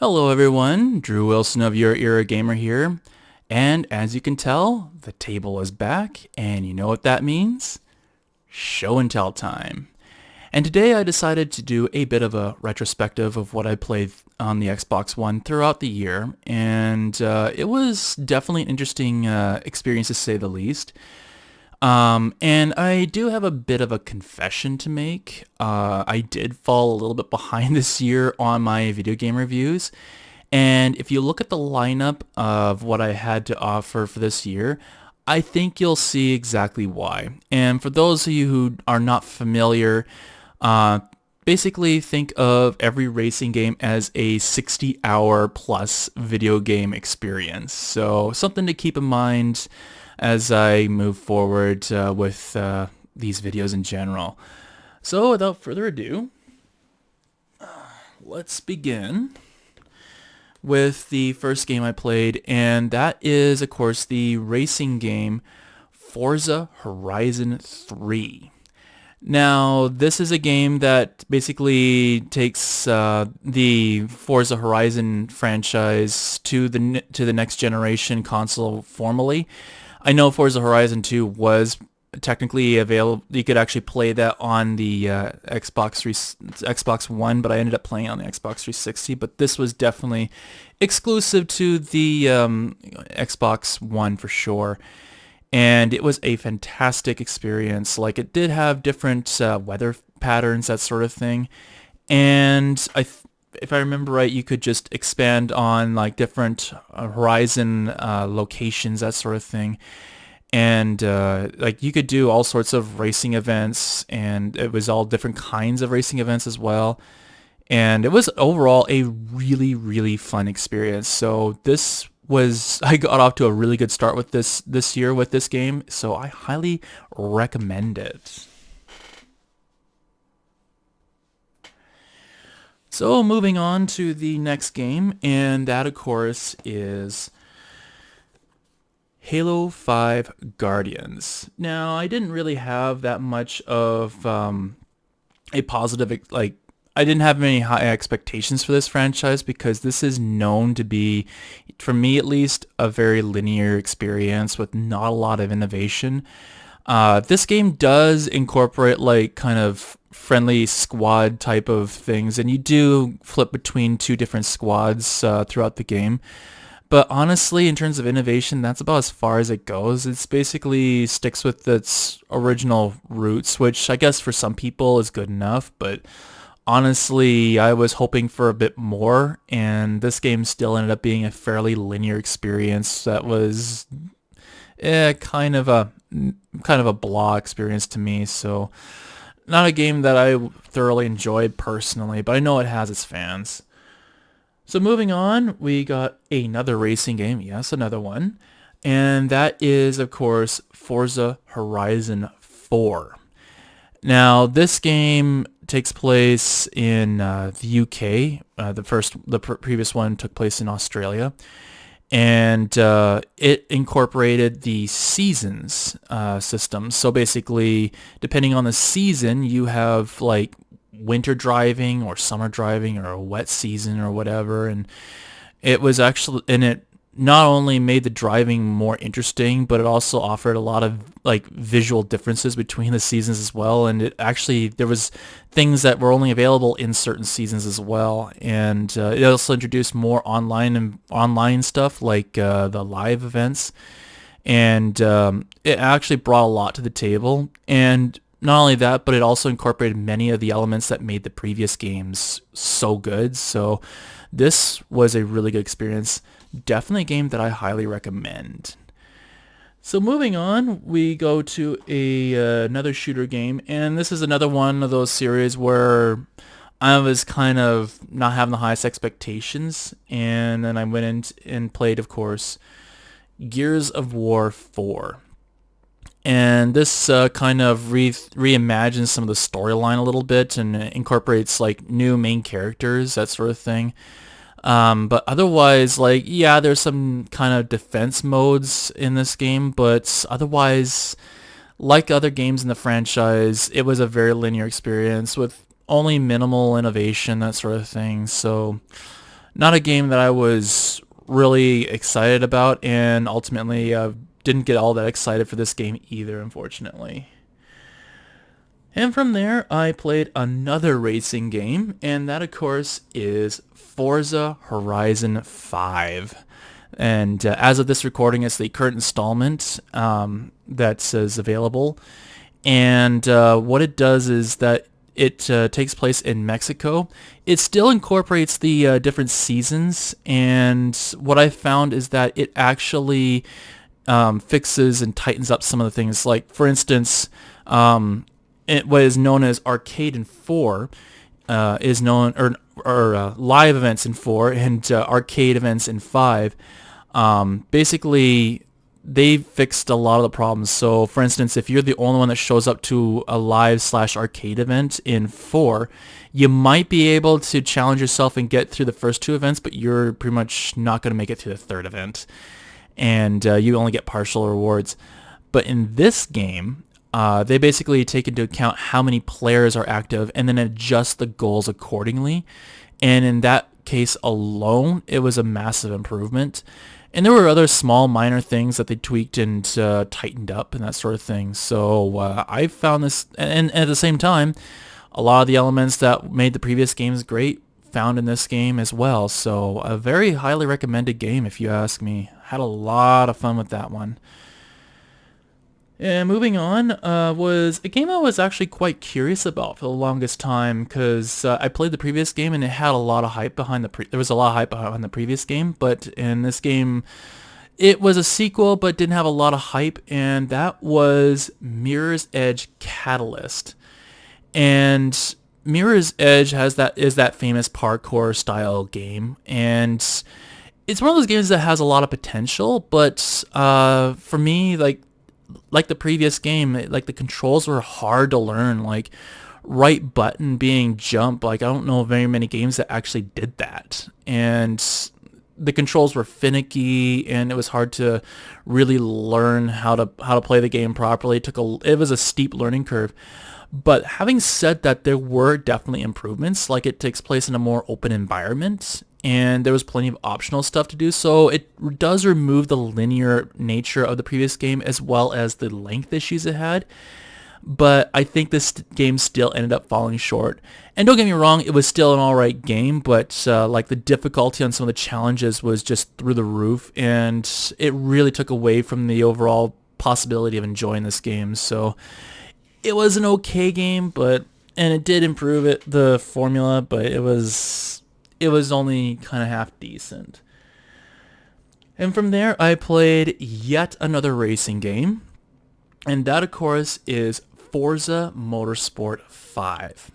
Hello everyone, Drew Wilson of Your Era Gamer here, and as you can tell, the table is back, and you know what that means? Show and tell time. And today I decided to do a bit of a retrospective of what I played on the Xbox One throughout the year, and it was definitely an interesting experience to say the least. And I do have a bit of a confession to make. I did fall a little bit behind this year on my video game reviews. And if you look at the lineup of what I had to offer for this year, I think you'll see exactly why. And for those of you who are not familiar, uh, basically think of every racing game as a 60-hour plus video game experience. So something to keep in mind as I move forward with these videos in general. So without further ado, let's begin with the first game I played, and that is, of course, the racing game Forza Horizon 3. Now, this is a game that basically takes the Forza Horizon franchise to the next generation console formally. I know Forza Horizon 2 was technically available. You could actually play that on the Xbox One, but I ended up playing on the Xbox 360. But this was definitely exclusive to the Xbox One for sure. And it was a fantastic experience. Like, it did have different weather patterns, that sort of thing. And if I remember right, you could just expand on like different Horizon locations, that sort of thing. And like you could do all sorts of racing events, and it was all different kinds of racing events as well. And it was overall a really, really fun experience. So I got off to a really good start with this year with this game, so I highly recommend it. So moving on to the next game, and that of course is Halo 5 Guardians. Now, I didn't really have that much of a positive, like, I didn't have many high expectations for this franchise because this is known to be, for me at least, a very linear experience with not a lot of innovation. This game does incorporate like kind of friendly squad type of things, and you do flip between two different squads throughout the game. But honestly, in terms of innovation, that's about as far as it goes. It's basically sticks with its original roots, which I guess for some people is good enough. But honestly, I was hoping for a bit more, and this game still ended up being a fairly linear experience that was kind of a blah experience to me. So not a game that I thoroughly enjoyed personally, but I know it has its fans. So moving on, we got another racing game. Yes, another one. And that is, of course, Forza Horizon 4. Now, this game takes place in the UK. The previous one took place in Australia, and it incorporated the seasons system. So basically, depending on the season, you have like winter driving or summer driving or a wet season or whatever. And it not only made the driving more interesting, but it also offered a lot of like visual differences between the seasons as well. And there was things that were only available in certain seasons as well. And it also introduced more online stuff like the live events. And it actually brought a lot to the table. And not only that, but it also incorporated many of the elements that made the previous games so good. So this was a really good experience. Definitely a game that I highly recommend. So moving on, we go to another shooter game, and this is another one of those series where I was kind of not having the highest expectations, and then I went in and played, of course, Gears of War 4. And this kind of reimagines some of the storyline a little bit and incorporates like new main characters, that sort of thing. But otherwise, like, yeah, there's some kind of defense modes in this game, but otherwise, like other games in the franchise, it was a very linear experience with only minimal innovation, that sort of thing. So Not a game that I was really excited about, and ultimately didn't get all that excited for this game either, unfortunately. And from there, I played another racing game, and that, of course, is Forza Horizon 5. And as of this recording, it's the current installment that is available. And what it does is that it takes place in Mexico. It still incorporates the different seasons, and what I found is that it actually fixes and tightens up some of the things. Like, for instance, what is known as arcade in 4 is known, or live events in 4 and arcade events in 5. Basically, they fixed a lot of the problems. So, for instance, if you're the only one that shows up to a live/arcade event in 4, you might be able to challenge yourself and get through the first 2 events, but you're pretty much not going to make it through the 3rd event, and you only get partial rewards. But in this game, they basically take into account how many players are active and then adjust the goals accordingly. And in that case alone, it was a massive improvement. And there were other small minor things that they tweaked and tightened up and that sort of thing. So I found this, and at the same time, a lot of the elements that made the previous games great found in this game as well. So a very highly recommended game, if you ask me. Had a lot of fun with that one. And moving on was a game I was actually quite curious about for the longest time, because I played the previous game and it had a lot of hype behind there was a lot of hype behind the previous game, but in this game it was a sequel but didn't have a lot of hype, and that was Mirror's Edge Catalyst. And Mirror's Edge is that famous parkour style game, and it's one of those games that has a lot of potential, but for me, like the previous game, like the controls were hard to learn. Like right button being jump, like I don't know of very many games that actually did that. And the controls were finicky, and it was hard to really learn how to play the game properly. It was a steep learning curve. But having said that, there were definitely improvements. Like, it takes place in a more open environment, and there was plenty of optional stuff to do, so it does remove the linear nature of the previous game as well as the length issues it had. But I think this game still ended up falling short. And don't get me wrong, it was still an alright game, but like the difficulty on some of the challenges was just through the roof, and it really took away from the overall possibility of enjoying this game. So it was an okay game, and it did improve the formula, but it was only kind of half decent. And from there, I played yet another racing game, and that, of course, is Forza Motorsport 5.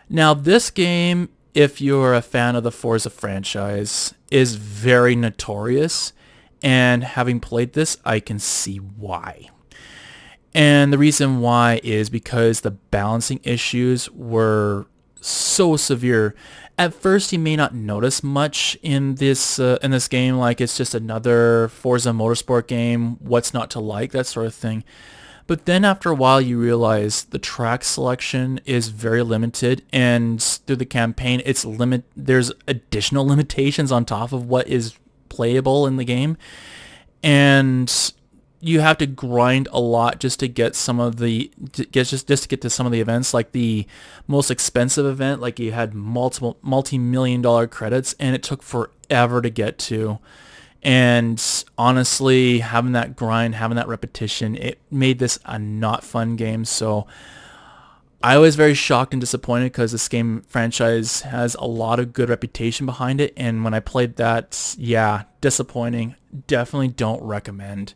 Now, this game, if you're a fan of the Forza franchise, is very notorious, and having played this, I can see why. And the reason why is because the balancing issues were so severe. At first, you may not notice much in this game, like it's just another Forza Motorsport game, what's not to like, that sort of thing. But then after a while, you realize the track selection is very limited, and through the campaign, there's additional limitations on top of what is playable in the game, and you have to grind a lot just to get to get to some of the events. Like the most expensive event, like you had multi-million-dollar credits, and it took forever to get to. And honestly, having that grind, having that repetition, it made this a not fun game. So I was very shocked and disappointed, because this game franchise has a lot of good reputation behind it. And when I played that, yeah, disappointing. Definitely don't recommend.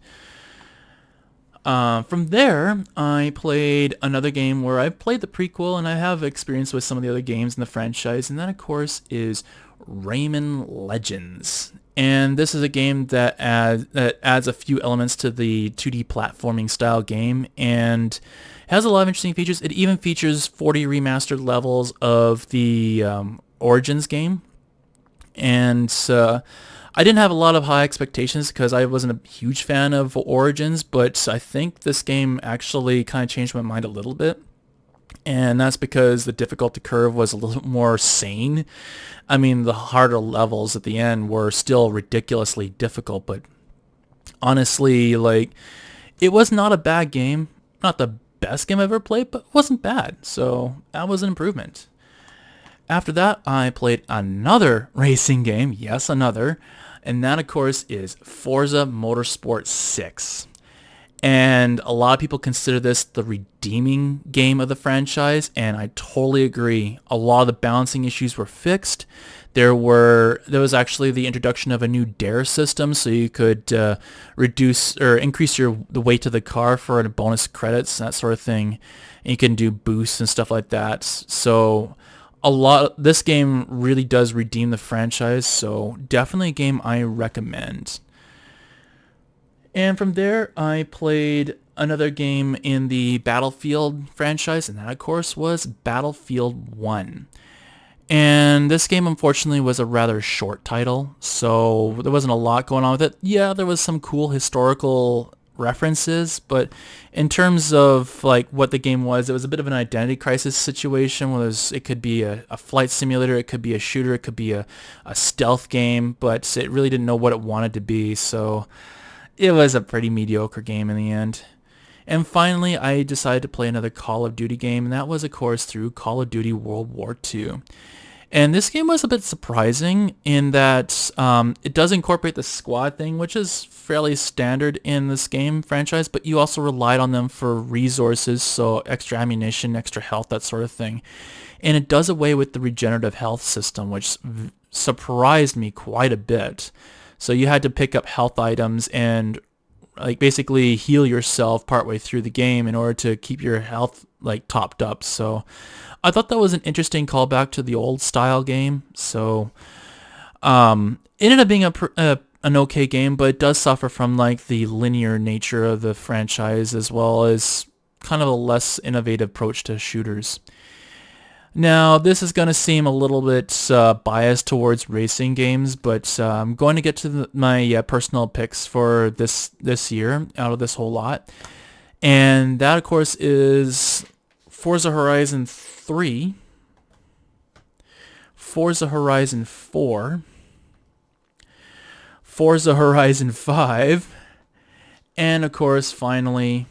From there, I played another game where I played the prequel, and I have experience with some of the other games in the franchise, and that, of course, is Rayman Legends. And this is a game that adds a few elements to the 2D platforming style game, and has a lot of interesting features. It even features 40 remastered levels of the Origins game, and I didn't have a lot of high expectations because I wasn't a huge fan of Origins, but I think this game actually kind of changed my mind a little bit. And that's because the difficulty curve was a little more sane. I mean, the harder levels at the end were still ridiculously difficult, but honestly, like, it was not a bad game. Not the best game I've ever played, but it wasn't bad. So that was an improvement. After that, I played another racing game. Yes, another. And that, of course, is Forza Motorsport 6. And a lot of people consider this the redeeming game of the franchise, and I totally agree. A lot of the balancing issues were fixed. There was actually the introduction of a new dare system, so you could reduce or increase the weight of the car for bonus credits, that sort of thing. And you can do boosts and stuff like that. So this game really does redeem the franchise, so definitely a game I recommend. And from there, I played another game in the Battlefield franchise, and that, of course, was Battlefield 1. And this game, unfortunately, was a rather short title, so there wasn't a lot going on with it. Yeah, there was some cool historical references, but in terms of like what the game was, it was a bit of an identity crisis situation where it could be a flight simulator, it could be a shooter, it could be a stealth game, but it really didn't know what it wanted to be, so it was a pretty mediocre game in the end. And finally, I decided to play another Call of Duty game, and that was, of course, through Call of Duty World War II. And this game was a bit surprising in that it does incorporate the squad thing, which is fairly standard in this game franchise, but you also relied on them for resources, so extra ammunition, extra health, that sort of thing. And it does away with the regenerative health system, which surprised me quite a bit. So you had to pick up health items and like basically heal yourself partway through the game in order to keep your health like topped up. So I thought that was an interesting callback to the old style game. So it ended up being an okay game, but it does suffer from like the linear nature of the franchise as well as kind of a less innovative approach to shooters. Now, this is going to seem a little bit biased towards racing games, but I'm going to get to my personal picks for this year out of this whole lot. And that, of course, is Forza Horizon 3, Forza Horizon 4, Forza Horizon 5, and, of course, finally,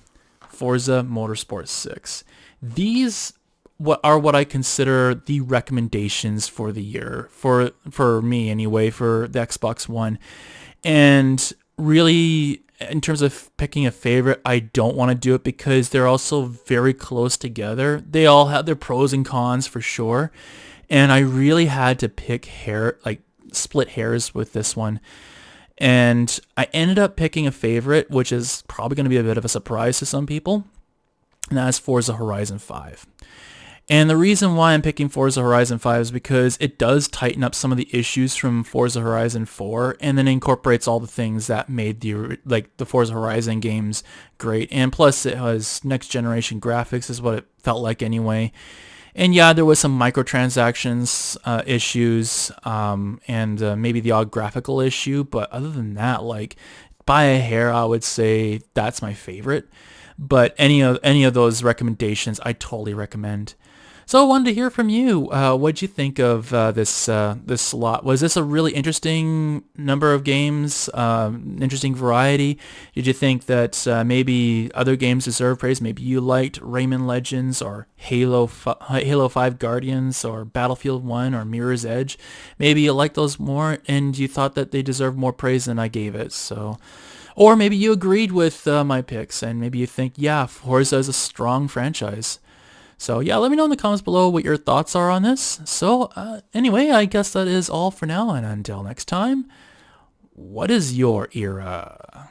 Forza Motorsport 6. These what I consider the recommendations for the year, for me anyway, for the Xbox One. And really, in terms of picking a favorite, I don't want to do it because they're also very close together. They all have their pros and cons for sure. And I really had to split hairs with this one. And I ended up picking a favorite, which is probably going to be a bit of a surprise to some people. And that is Forza Horizon 5. And the reason why I'm picking Forza Horizon 5 is because it does tighten up some of the issues from Forza Horizon 4 and then incorporates all the things that made the Forza Horizon games great. And plus it has next generation graphics is what it felt like anyway. And yeah, there was some microtransactions issues and maybe the odd graphical issue, but other than that, like by a hair, I would say that's my favorite. But any of those recommendations, I totally recommend. So I wanted to hear from you. What'd you think of this slot? Was this a really interesting number of games, interesting variety? Did you think that maybe other games deserve praise? Maybe you liked Rayman Legends or Halo 5 Guardians or Battlefield 1 or Mirror's Edge. Maybe you liked those more and you thought that they deserved more praise than I gave it. So, or maybe you agreed with my picks and maybe you think, yeah, Forza is a strong franchise. So yeah, let me know in the comments below what your thoughts are on this. So anyway, I guess that is all for now. And until next time, what is your era?